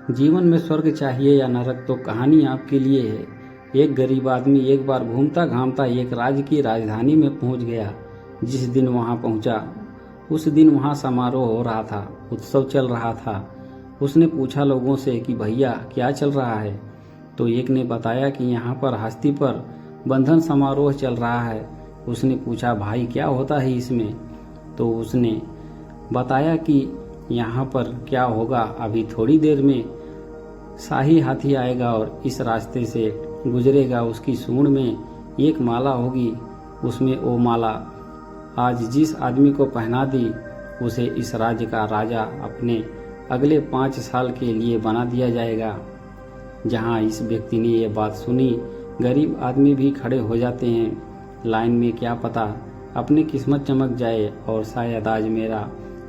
जीवन में स्वर्ग चाहिए या नरक, तो कहानी आपके लिए है। एक गरीब आदमी एक बार घूमता घामता एक राज्य की राजधानी में पहुंच गया। जिस दिन वहां पहुंचा उस दिन वहां समारोह हो रहा था, उत्सव चल रहा था। उसने पूछा लोगों से कि भैया क्या चल रहा है। तो एक ने बताया कि यहाँ पर हस्ती पर बंधन समारोह चल रहा है। उसने पूछा भाई क्या होता है इसमें। तो उसने बताया कि यहाँ पर क्या होगा, अभी थोड़ी देर में शाही हाथी आएगा और इस रास्ते से गुजरेगा। उसकी सूंड में एक माला होगी, उसमें वो माला आज जिस आदमी को पहना दी उसे इस राज्य का राजा अपने अगले 5 साल के लिए बना दिया जाएगा। जहाँ इस व्यक्ति ने ये बात सुनी, गरीब आदमी भी खड़े हो जाते हैं लाइन में। क्या पता अपनी किस्मत चमक जाए और शायद आज मेरा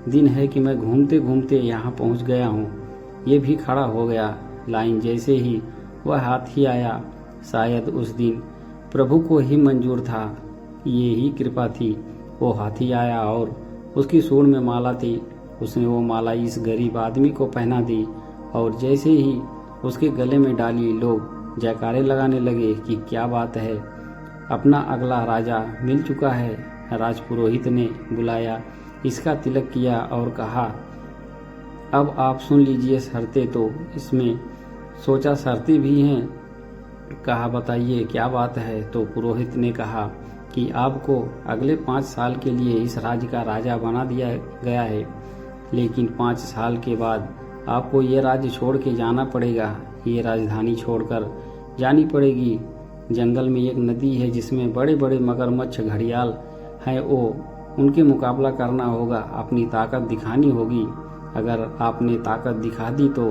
दिन है कि मैं घूमते घूमते यहाँ पहुँच गया हूँ। ये भी खड़ा हो गया लाइन। जैसे ही वह हाथी आया, शायद उस दिन प्रभु को ही मंजूर था, ये ही कृपा थी। वो हाथी आया और उसकी सूंड में माला थी। उसने वो माला इस गरीब आदमी को पहना दी और जैसे ही उसके गले में डाली, लोग जयकारे लगाने लगे कि क्या बात है, अपना अगला राजा मिल चुका है। राजपुरोहित ने बुलाया, इसका तिलक किया और कहा अब आप सुन लीजिए शर्तें। तो इसमें सोचा शर्तें भी हैं। कहा बताइए क्या बात है। तो पुरोहित ने कहा कि आपको अगले 5 साल के लिए इस राज्य का राजा बना दिया गया है, लेकिन 5 साल के बाद आपको ये राज्य छोड़ के जाना पड़ेगा। ये राजधानी छोड़कर जानी पड़ेगी। जंगल में एक नदी है जिसमें बड़े बड़े मगरमच्छ घड़ियाल हैं, उनके मुकाबला करना होगा, अपनी ताकत दिखानी होगी। अगर आपने ताकत दिखा दी तो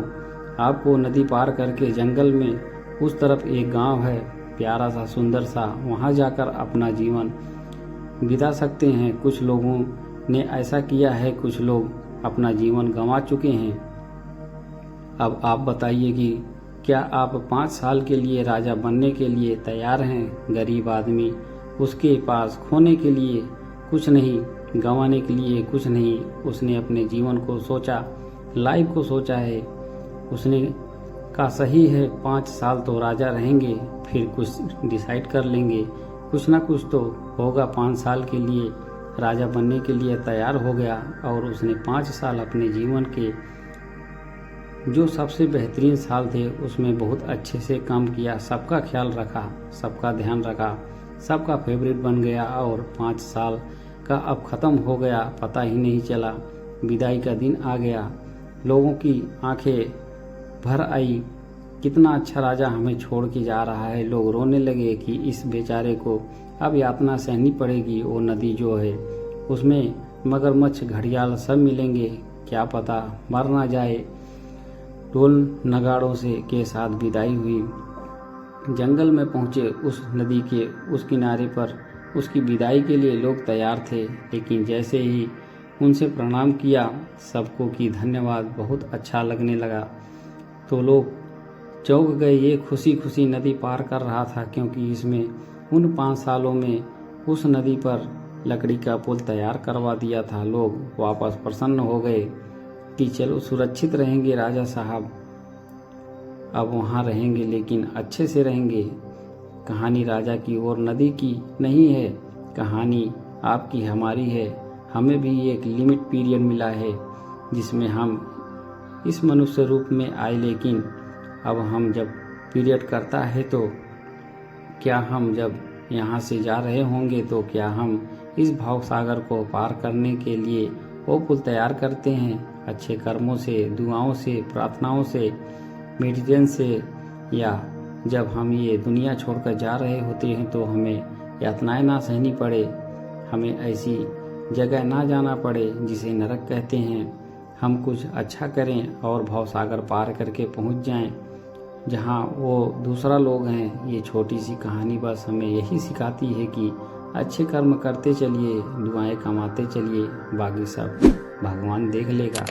आपको नदी पार करके जंगल में उस तरफ एक गांव है, प्यारा सा सुंदर सा, वहां जाकर अपना जीवन बिता सकते हैं। कुछ लोगों ने ऐसा किया है, कुछ लोग अपना जीवन गंवा चुके हैं। अब आप बताइए कि क्या आप 5 साल के लिए राजा बनने के लिए तैयार हैं। गरीब आदमी, उसके पास खोने के लिए कुछ नहीं, गंवाने के लिए कुछ नहीं। उसने अपने जीवन को सोचा, लाइफ को सोचा है। उसने कहा सही है 5 साल तो राजा रहेंगे, फिर कुछ डिसाइड कर लेंगे, कुछ ना कुछ तो होगा। 5 साल के लिए राजा बनने के लिए तैयार हो गया और उसने 5 साल अपने जीवन के जो सबसे बेहतरीन साल थे उसमें बहुत अच्छे से काम किया। सबका ख्याल रखा, सबका ध्यान रखा, सबका फेवरेट बन गया और 5 साल का अब ख़त्म हो गया, पता ही नहीं चला। विदाई का दिन आ गया, लोगों की आंखें भर आई, कितना अच्छा राजा हमें छोड़ के जा रहा है। लोग रोने लगे कि इस बेचारे को अब यातना सहनी पड़ेगी। वो नदी जो है उसमें मगरमच्छ घड़ियाल सब मिलेंगे, क्या पता मर ना जाए। ढोल नगाड़ों से के साथ विदाई हुई। जंगल में पहुंचे, उस नदी के उस किनारे पर उसकी विदाई के लिए लोग तैयार थे, लेकिन जैसे ही उनसे प्रणाम किया सबको कि धन्यवाद, बहुत अच्छा लगने लगा, तो लोग चौंक गए। ये खुशी खुशी नदी पार कर रहा था, क्योंकि इसमें उन 5 सालों में उस नदी पर लकड़ी का पुल तैयार करवा दिया था। लोग वापस प्रसन्न हो गए कि चलो सुरक्षित रहेंगे राजा साहब, अब वहाँ रहेंगे लेकिन अच्छे से रहेंगे। कहानी राजा की और नदी की नहीं है, कहानी आपकी हमारी है। हमें भी एक लिमिट पीरियड मिला है जिसमें हम इस मनुष्य रूप में आए, लेकिन अब हम जब पीरियड करता है तो क्या हम जब यहाँ से जा रहे होंगे तो क्या हम इस भाव सागर को पार करने के लिए वो पुल तैयार करते हैं अच्छे कर्मों से, दुआओं से, प्रार्थनाओं से, मेडिटेशन से, या जब हम ये दुनिया छोड़कर जा रहे होते हैं तो हमें यातनाएं ना सहनी पड़े, हमें ऐसी जगह ना जाना पड़े जिसे नरक कहते हैं। हम कुछ अच्छा करें और भाव सागर पार करके पहुंच जाएं जहां वो दूसरा लोग हैं। ये छोटी सी कहानी बस हमें यही सिखाती है कि अच्छे कर्म करते चलिए, दुआएं कमाते चलिए, बाकी सब भगवान देख लेगा।